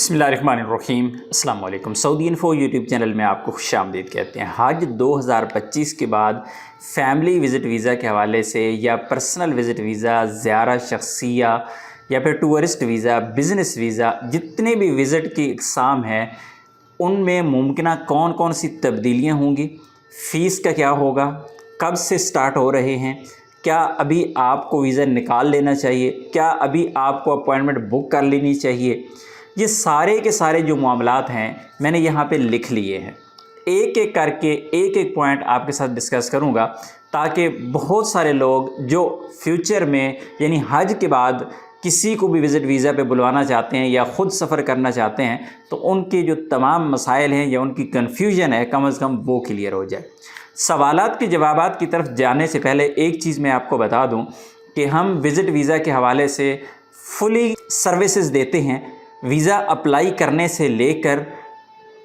बिस्मिल्लाहिर्रहमानिर्रहीम। अस्सलाम वालेकुम। सऊदी इन्फो यूट्यूब चैनल में आपको खुश आमदीद कहते हैं। हज 2025 के बाद फैमिली विज़िट वीज़ा के हवाले से या पर्सनल विज़िट वीज़ा, ज़ियारत शख्सिया या फिर टूरिस्ट वीज़ा, बिज़नेस वीज़ा, जितने भी विज़िट की इक़साम हैं उनमें मुमकिन कौन कौन सी तब्दीलियाँ होंगी, फ़ीस का क्या होगा, कब से स्टार्ट हो रहे हैं, क्या अभी आपको वीज़ा निकाल लेना चाहिए, क्या अभी आपको अपॉइंटमेंट बुक कर लेनी चाहिए, ये सारे के सारे जो मामलात हैं मैंने यहाँ पे लिख लिए हैं। एक एक करके एक एक पॉइंट आपके साथ डिस्कस करूँगा ताकि बहुत सारे लोग जो फ्यूचर में यानी हज के बाद किसी को भी विज़िट वीज़ा पे बुलवाना चाहते हैं या ख़ुद सफ़र करना चाहते हैं तो उनके जो तमाम मसाइल हैं या उनकी कन्फ्यूजन है कम से कम वो क्लियर हो जाए। सवालात के जवाबात की तरफ जाने से पहले एक चीज़ मैं आपको बता दूं कि हम विज़िट वीज़ा के हवाले से फुली सर्विसेज देते हैं। वीज़ा अप्लाई करने से लेकर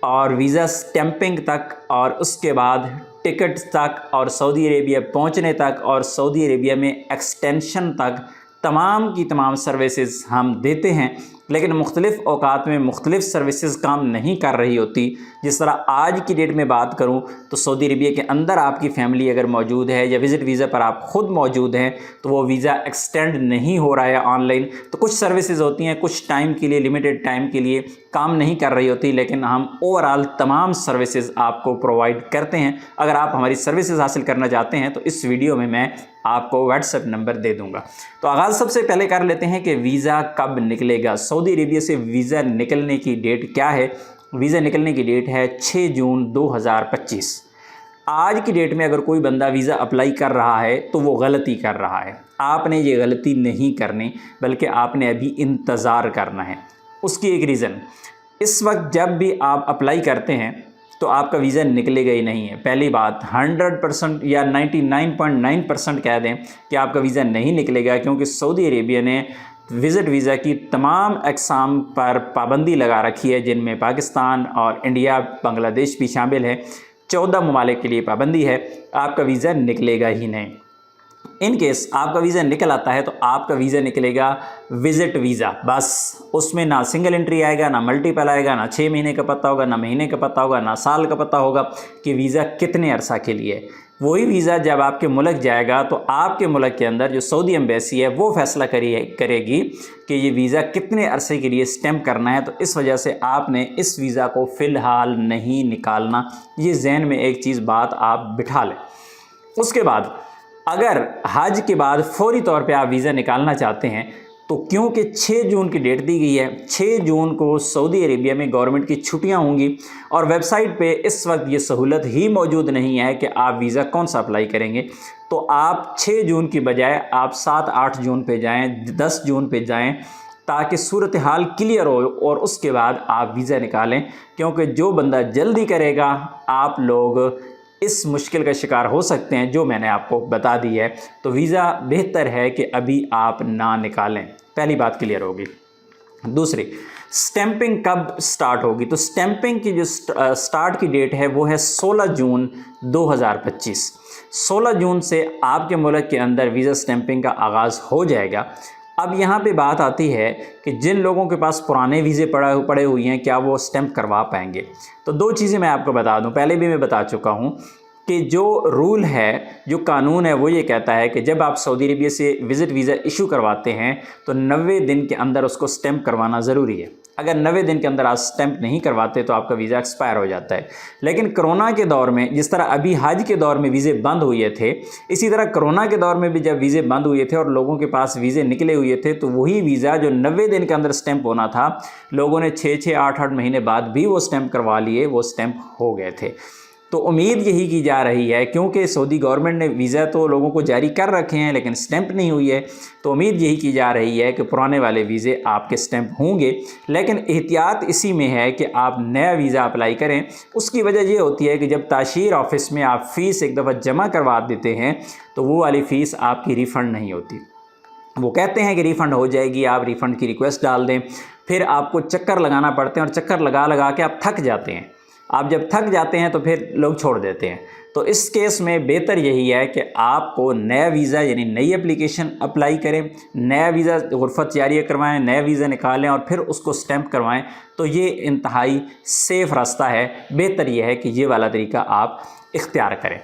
और वीज़ा स्टैंपिंग तक और उसके बाद टिकट तक और सऊदी अरेबिया पहुंचने तक और सऊदी अरेबिया में एक्सटेंशन तक तमाम की तमाम सर्विसेज हम देते हैं। लेकिन मुख्तलिफ़ औकात में मुख्तलिफ़ सर्विसेज काम नहीं कर रही होती। जिस तरह आज की डेट में बात करूं तो सऊदी अरेबिया के अंदर आपकी फ़ैमिली अगर मौजूद है या विज़िट वीज़ा पर आप ख़ुद मौजूद हैं तो वो वीज़ा एक्सटेंड नहीं हो रहा है ऑनलाइन। तो कुछ सर्विसेज होती हैं कुछ टाइम के लिए, लिमिटेड टाइम के लिए काम नहीं कर रही होती, लेकिन हम ओवरऑल तमाम सर्विसेज आपको प्रोवाइड करते हैं। अगर आप हमारी सर्विसेज हासिल करना चाहते हैं तो इस वीडियो में मैं आपको व्हाट्सएप नंबर दे दूंगा। तो आगाज़ सबसे पहले कर लेते हैं कि वीज़ा कब निकलेगा। सऊदी अरेबिया से वीज़ा निकलने की डेट क्या है? वीज़ा निकलने की डेट है 6 जून 2025। आज की डेट में अगर कोई बंदा वीज़ा अप्लाई कर रहा है तो वो गलती कर रहा है। आपने ये गलती नहीं करनी बल्कि आपने अभी इंतज़ार करना है। उसकी एक रीज़न, इस वक्त जब भी आप अप्लाई करते हैं तो आपका वीज़ा निकलेगा ही नहीं है। पहली बात 100% या 99.9% कह दें कि आपका वीज़ा नहीं निकलेगा, क्योंकि सऊदी अरेबिया ने विज़िट वीज़ा की तमाम अक़साम पर पाबंदी लगा रखी है, जिनमें पाकिस्तान और इंडिया, बांग्लादेश भी शामिल है। 14 ममालिक के लिए पाबंदी है। आपका वीज़ा निकलेगा ही नहीं। इन केस आपका वीज़ा निकल आता है तो आपका वीज़ा निकलेगा विज़िट वीज़ा, बस। उसमें ना सिंगल एंट्री आएगा, ना मल्टीपल आएगा, ना 6 महीने का पता होगा, ना महीने का पता होगा, ना साल का पता होगा कि वीज़ा कितने अरसा के लिए। वही वीज़ा जब आपके मुल्क जाएगा तो आपके मुल्क के अंदर जो सऊदी एम्बेसी है वो फ़ैसला करेगी कि ये वीज़ा कितने अरसे के लिए स्टैम्प करना है। तो इस वजह से आपने इस वीज़ा को फ़िलहाल नहीं निकालना। ये जहन में एक चीज़ बात आप बिठा लें। उसके बाद अगर हज के बाद फौरी तौर पे आप वीज़ा निकालना चाहते हैं तो क्योंकि 6 जून की डेट दी गई है, 6 जून को सऊदी अरेबिया में गवर्नमेंट की छुट्टियां होंगी और वेबसाइट पे इस वक्त ये सहूलत ही मौजूद नहीं है कि आप वीज़ा कौन सा अप्लाई करेंगे। तो आप 6 जून की बजाय आप 7-8 जून पे जाएँ, 10 जून पे जाएँ, ताकि सूरत हाल क्लियर हो और उसके बाद आप वीज़ा निकालें। क्योंकि जो बंदा जल्दी करेगा आप लोग इस मुश्किल का शिकार हो सकते हैं जो मैंने आपको बता दी है। तो वीज़ा बेहतर है कि अभी आप ना निकालें। पहली बात क्लियर होगी। दूसरी, स्टैंपिंग कब स्टार्ट होगी? तो स्टैंपिंग की जो स्टार्ट की डेट है वो है 16 जून 2025। 16 जून से आपके मुल्क के अंदर वीज़ा स्टैंपिंग का आगाज़ हो जाएगा। अब यहाँ पे बात आती है कि जिन लोगों के पास पुराने वीज़े पड़े हुए हैं क्या वो स्टैंप करवा पाएंगे? तो दो चीज़ें मैं आपको बता दूं, पहले भी मैं बता चुका हूँ कि जो रूल है, जो कानून है वो ये कहता है कि जब आप सऊदी अरेबिया से विज़िट वीज़ा इशू करवाते हैं तो 90 दिन के अंदर उसको स्टैंप करवाना ज़रूरी है। अगर 90 दिन के अंदर आप स्टैंप नहीं करवाते तो आपका वीज़ा एक्सपायर हो जाता है। लेकिन कोरोना के दौर में, जिस तरह अभी हज के दौर में वीज़े बंद हुए थे, इसी तरह कोरोना के दौर में भी जब वीज़े बंद हुए थे और लोगों के पास वीज़े निकले हुए थे तो वही वीज़ा जो 90 दिन के अंदर स्टैंप होना था, लोगों ने 6-6, 8-8 महीने बाद भी वो स्टैंप करवा लिए, वो स्टैंप हो गए थे। तो उम्मीद यही की जा रही है, क्योंकि सऊदी गवर्नमेंट ने वीज़ा तो लोगों को जारी कर रखे हैं लेकिन स्टैंप नहीं हुई है, तो उम्मीद यही की जा रही है कि पुराने वाले वीज़े आपके स्टैंप होंगे। लेकिन एहतियात इसी में है कि आप नया वीज़ा अप्लाई करें। उसकी वजह ये होती है कि जब ताशीर ऑफिस में आप फ़ीस एक दफ़ा जमा करवा देते हैं तो वो वाली फ़ीस आपकी रिफ़ंड नहीं होती। वो कहते हैं कि रिफ़ंड हो जाएगी, आप रिफ़ंड की रिक्वेस्ट डाल दें, फिर आपको चक्कर लगाना पड़ते हैं और चक्कर लगा लगा के आप थक जाते हैं। आप जब थक जाते हैं तो फिर लोग छोड़ देते हैं। तो इस केस में बेहतर यही है कि आपको नया वीज़ा यानी नई एप्लीकेशन अप्लाई करें, नया वीज़ा गुरफत जारिया करवाएं, नया वीज़ा निकालें और फिर उसको स्टैंप करवाएं। तो ये इंतहाई सेफ़ रास्ता है। बेहतर यह है कि ये वाला तरीका आप इख्तियार करें।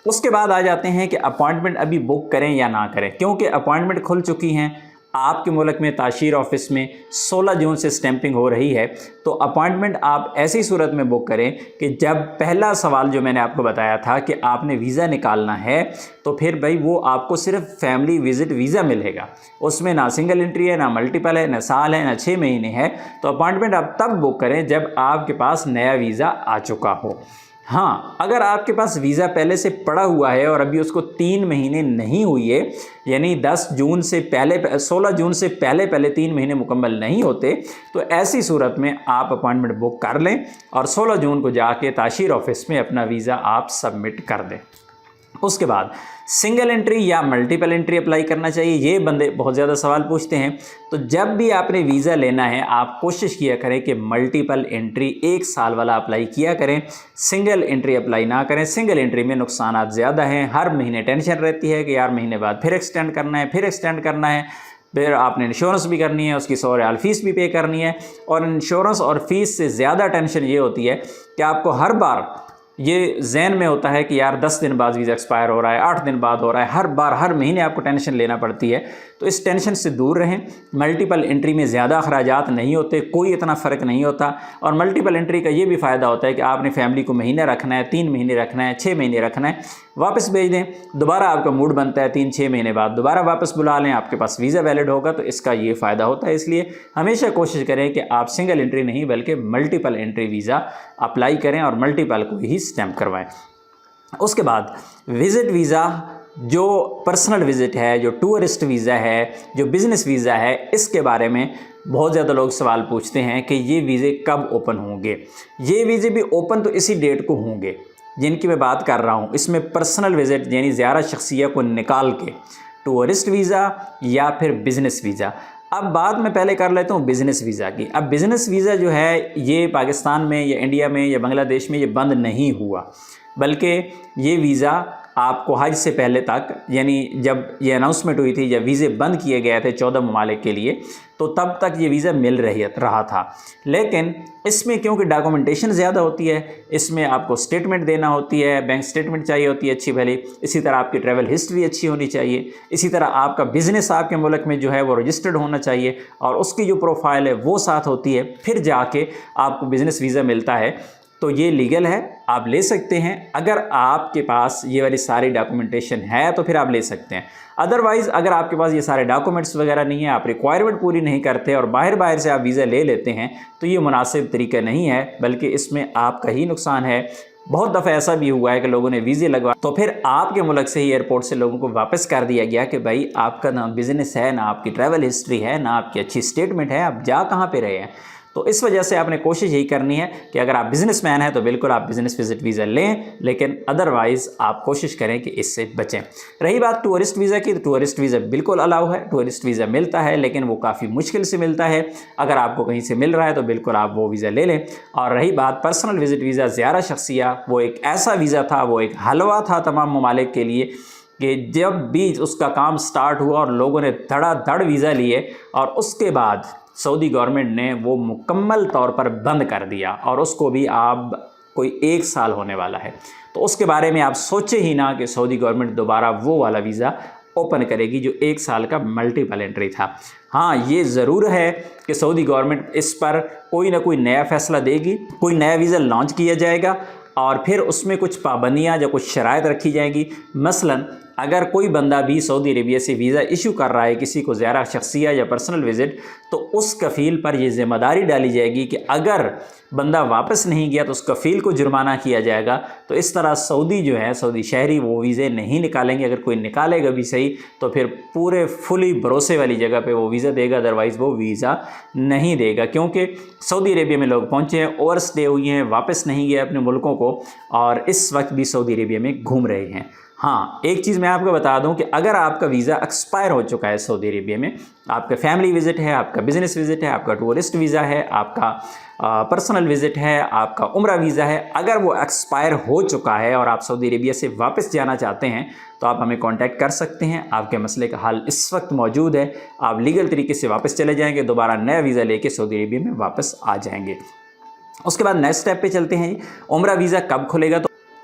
उसके बाद आ जाते हैं कि अपॉइंटमेंट अभी बुक करें या ना करें, क्योंकि अपॉइंटमेंट खुल चुकी हैं। आपके मुल्क में ताशीर ऑफिस में 16 जून से स्टैंपिंग हो रही है। तो अपॉइंटमेंट आप ऐसी सूरत में बुक करें कि जब पहला सवाल जो मैंने आपको बताया था कि आपने वीज़ा निकालना है, तो फिर भाई वो आपको सिर्फ फैमिली विज़िट वीज़ा मिलेगा, उसमें ना सिंगल एंट्री है, ना मल्टीपल है, ना साल है, ना 6 महीने है। तो अपॉइंटमेंट आप तब बुक करें जब आपके पास नया वीज़ा आ चुका हो। हाँ, अगर आपके पास वीज़ा पहले से पड़ा हुआ है और अभी उसको 3 महीने नहीं हुई है, यानी 16 जून से पहले 3 महीने मुकम्मल नहीं होते, तो ऐसी सूरत में आप अपॉइंटमेंट बुक कर लें और 16 जून को जाके ताशीर ऑफिस में अपना वीज़ा आप सबमिट कर दें। उसके बाद सिंगल एंट्री या मल्टीपल एंट्री अप्लाई करना चाहिए, ये बंदे बहुत ज़्यादा सवाल पूछते हैं। तो जब भी आपने वीज़ा लेना है आप कोशिश किया करें कि मल्टीपल एंट्री 1 साल वाला अप्लाई किया करें, सिंगल एंट्री अप्लाई ना करें। सिंगल एंट्री में नुकसानात ज़्यादा हैं, हर महीने टेंशन रहती है कि यार महीने बाद फिर एक्सटेंड करना है, फिर आपने इंश्योरेंस भी करनी है, उसकी 100 रियाल फ़ीस भी पे करनी है। और इंश्योरेंस और फ़ीस से ज़्यादा टेंशन ये होती है कि आपको हर बार ये ज़हन में होता है कि यार 10 दिन बाद वीज़ा एक्सपायर हो रहा है, 8 दिन बाद हो रहा है, हर महीने आपको टेंशन लेना पड़ती है। तो इस टेंशन से दूर रहें। मल्टीपल एंट्री में ज़्यादा अखराजात नहीं होते, कोई इतना फ़र्क नहीं होता। और मल्टीपल एंट्री का ये भी फ़ायदा होता है कि आपने फैमिली को महीना रखना है, 3 महीने रखना है, 6 महीने रखना है, वापस भेज दें, दोबारा आपका मूड बनता है 3-6 महीने बाद दोबारा वापस बुला लें, आपके पास वीज़ा वैलिड होगा। तो इसका ये फ़ायदा होता है। इसलिए हमेशा कोशिश करें कि आप सिंगल एंट्री नहीं बल्कि मल्टीपल एंट्री वीज़ा अप्लाई करें और मल्टीपल को ही स्टैंप करवाएं। उसके बाद विज़िट वीज़ा, जो पर्सनल विज़िट है, जो टूरिस्ट वीज़ा है, जो बिज़नेस वीज़ा है, इसके बारे में बहुत ज़्यादा लोग सवाल पूछते हैं कि ये वीज़े कब ओपन होंगे। ये वीज़े भी ओपन तो इसी डेट को होंगे जिनकी मैं बात कर रहा हूँ। इसमें पर्सनल विज़िट यानी ज़ियारत शख्सिया को निकाल के टूरिस्ट वीज़ा या फिर बिज़नेस वीज़ा। अब बात मैं पहले कर लेता हूँ बिज़नेस वीज़ा की। अब बिज़नेस वीज़ा जो है ये पाकिस्तान में या इंडिया में या बांग्लादेश में ये बंद नहीं हुआ, बल्कि ये वीज़ा आपको हज से पहले तक, यानी जब ये अनाउंसमेंट हुई थी, जब वीज़े बंद किए गए थे 14 ममालिक के लिए, तो तब तक ये वीज़ा मिल रहा था। लेकिन इसमें क्योंकि डॉक्यूमेंटेशन ज़्यादा होती है, इसमें आपको स्टेटमेंट देना होती है, बैंक स्टेटमेंट चाहिए होती है अच्छी भली, इसी तरह आपकी ट्रैवल हिस्ट्री अच्छी होनी चाहिए, इसी तरह आपका बिज़नेस आपके मुल्क में जो है वो रजिस्टर्ड होना चाहिए और उसकी जो प्रोफाइल है वो साथ होती है, फिर जाके आपको बिज़नेस वीज़ा मिलता है। तो ये लीगल है, आप ले सकते हैं। अगर आपके पास ये वाली सारी डॉक्यूमेंटेशन है तो फिर आप ले सकते हैं। अदरवाइज़ अगर आपके पास ये सारे डॉक्यूमेंट्स वगैरह नहीं है, आप रिक्वायरमेंट पूरी नहीं करते और बाहर से आप वीज़ा ले लेते हैं, तो ये मुनासिब तरीका नहीं है, बल्कि इसमें आपका ही नुकसान है। बहुत दफ़ा ऐसा भी हुआ है कि लोगों ने वीज़े लगवा तो फिर आपके मुल्क से ही एयरपोर्ट से लोगों को वापस कर दिया गया कि भाई आपका ना बिज़नेस है, ना आपकी ट्रैवल हिस्ट्री है, ना आपकी अच्छी स्टेटमेंट है, आप जा कहाँ पे रहे हैं। तो इस वजह से आपने कोशिश यही करनी है कि अगर आप बिज़नेसमैन हैं तो बिल्कुल आप बिज़नेस विज़िट वीज़ा लें, लेकिन अदरवाइज़ आप कोशिश करें कि इससे बचें। रही बात टूरिस्ट वीज़ा की, तो टूरिस्ट वीज़ा बिल्कुल अलाउ है, टूरिस्ट वीज़ा मिलता है, लेकिन वो काफ़ी मुश्किल से मिलता है। अगर आपको कहीं से मिल रहा है तो बिल्कुल आप वो वीज़ा ले लें। और रही बात पर्सनल विज़िट वीज़ा, ज़ियारत शख्सिया, वो एक ऐसा वीज़ा था, वो एक हलवा था तमाम ममालिक के लिए कि जब भी उसका काम स्टार्ट हुआ और लोगों ने धड़ाधड़ वीज़ा लिए और उसके बाद सऊदी गवर्नमेंट ने वो मुकम्मल तौर पर बंद कर दिया और उसको भी अब कोई 1 साल होने वाला है। तो उसके बारे में आप सोचे ही ना कि सऊदी गवर्नमेंट दोबारा वो वाला वीज़ा ओपन करेगी जो 1 साल का मल्टीपल एंट्री था। हाँ, ये ज़रूर है कि सऊदी गवर्नमेंट इस पर कोई ना कोई नया फ़ैसला देगी, कोई नया वीज़ा लॉन्च किया जाएगा और फिर उसमें कुछ पाबंदियाँ या कुछ शराइत रखी जाएंगी। मसलन अगर कोई बंदा भी सऊदी अरेबिया से वीज़ा इशू कर रहा है किसी को ज़ियारत शख्सिया या पर्सनल विज़िट, तो उस कफ़ील पर यह ज़िम्मेदारी डाली जाएगी कि अगर बंदा वापस नहीं गया तो उस कफ़ील को जुर्माना किया जाएगा। तो इस तरह सऊदी जो है, सऊदी शहरी वो वीज़े नहीं निकालेंगे। अगर कोई निकालेगा भी सही तो फिर पूरे फुली भरोसे वाली जगह पे वो वीज़ा देगा, अदरवाइज़ वो वीज़ा नहीं देगा। क्योंकि सऊदी अरेबिया में लोग पहुँचे हैं, ओवर स्टे हुई हैं, वापस नहीं गए अपने मुल्कों को और इस वक्त भी सऊदी अरेबिया में घूम रहे हैं। हाँ, एक चीज़ मैं आपको बता दूं कि अगर आपका वीज़ा एक्सपायर हो चुका है सऊदी अरेबिया में, आपका फैमिली विज़िट है, आपका बिज़नेस विज़िट है, आपका टूरिस्ट वीज़ा है, आपका पर्सनल विज़िट है, आपका उम्रा वीज़ा है, अगर वो एक्सपायर हो चुका है और आप सऊदी अरेबिया से वापस जाना चाहते हैं तो आप हमें कांटेक्ट कर सकते हैं। आपके मसले का हल इस वक्त मौजूद है। आप लीगल तरीके से वापस चले जाएंगे, दोबारा नया वीज़ा लेके सऊदी अरेबिया में वापस आ जाएंगे। उसके बाद नेक्स्ट स्टेप पे चलते हैं। उम्रा वीज़ा कब खुलेगा?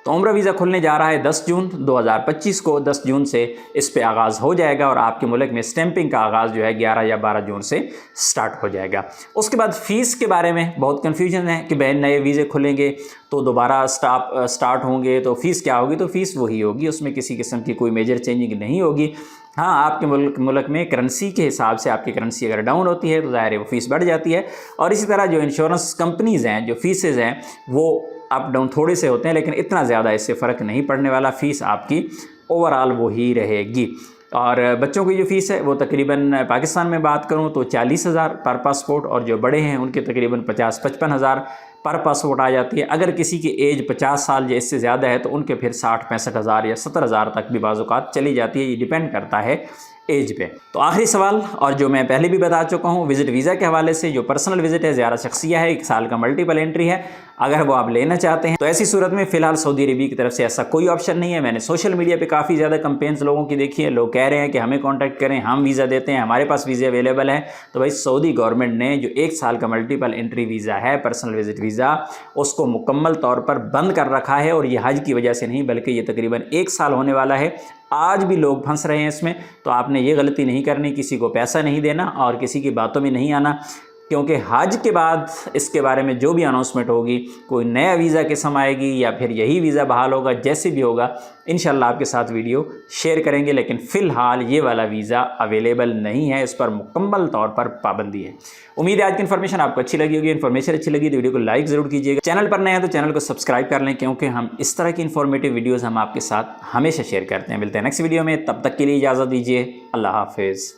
तो उम्रा वीज़ा खुलने जा रहा है 10 जून 2025 को। 10 जून से इस पे आगाज़ हो जाएगा और आपके मुल्क में स्टैंपिंग का आगाज़ जो है 11 या 12 जून से स्टार्ट हो जाएगा। उसके बाद फ़ीस के बारे में बहुत कन्फ्यूजन है कि बहन नए वीज़े खुलेंगे तो दोबारा स्टार्ट होंगे तो फ़ीस क्या होगी? तो फ़ीस वही होगी, उसमें किसी किस्म की कोई मेजर चेंजिंग नहीं होगी। हाँ, आपके मुल्क में करेंसी के हिसाब से आपकी करेंसी अगर डाउन होती है तो ज़ाहिर है वो फ़ीस बढ़ जाती है। और इसी तरह जो इंश्योरेंस कंपनीज़ हैं, जो फ़ीसेज़ हैं वो अप डाउन थोड़े से होते हैं, लेकिन इतना ज़्यादा इससे फ़र्क नहीं पड़ने वाला। फ़ीस आपकी ओवरऑल वही रहेगी। और बच्चों की जो फ़ीस है वो तकरीबन पाकिस्तान में बात करूँ तो 40,000 पर पासपोर्ट, और जो बड़े हैं उनके तकरीबन 50-55,000 पर पासपोर्ट आ जाती है। अगर किसी की एज 50 साल या इससे ज़्यादा है तो उनके फिर 60-65,000 या 70,000 तक भी बाज़-औक़ात चली जाती है। ये डिपेंड करता है एज पे। तो आखिरी सवाल, और जो मैं पहले भी बता चुका हूँ, विज़िट वीज़ा के हवाले से जो पर्सनल विज़िट है ज़ियारत शख्सिया है, 1 साल का मल्टीपल एंट्री है, अगर वो आप लेना चाहते हैं तो ऐसी सूरत में फ़िलहाल सऊदी अरबिया की तरफ से ऐसा कोई ऑप्शन नहीं है। मैंने सोशल मीडिया पे काफ़ी ज़्यादा कंपेन्स लोगों की देखी है, लोग कह रहे हैं कि हमें कॉन्टैक्ट करें, हम वीज़ा देते हैं, हमारे पास वीज़े अवेलेबल हैं। तो भाई सऊदी गवर्नमेंट ने जो 1 साल का मल्टीपल एंट्री वीज़ा है, पर्सनल विज़िट वीज़ा, उसको मुकम्मल तौर पर बंद कर रखा है। और ये हज की वजह से नहीं बल्कि ये तकरीबन 1 साल होने वाला है। आज भी लोग फंस रहे हैं इसमें। तो आपने ये गलती नहीं करनी, किसी को पैसा नहीं देना और किसी की बातों में नहीं आना, क्योंकि हज के बाद इसके बारे में जो भी अनाउंसमेंट होगी, कोई नया वीज़ा किस्म आएगी या फिर यही वीज़ा बहाल होगा, जैसे भी होगा इंशाल्लाह आपके साथ वीडियो शेयर करेंगे। लेकिन फ़िलहाल ये वाला वीज़ा अवेलेबल नहीं है, इस पर मुकम्मल तौर पर पाबंदी है। उम्मीद है आज की इन्फॉर्मेशन आपको अच्छी लगी होगी। इन्फॉर्मेशन अच्छी लगी तो वीडियो को लाइक ज़रूर कीजिएगा। चैनल पर नए हैं तो चैनल को सब्सक्राइब कर लें, क्योंकि हम इस तरह की इन्फॉर्मेटिव वीडियोज़ हम आपके साथ हमेशा शेयर करते हैं। मिलते हैं नेक्स्ट वीडियो में, तब तक के लिए इजाज़त दीजिए। अल्लाह हाफिज़।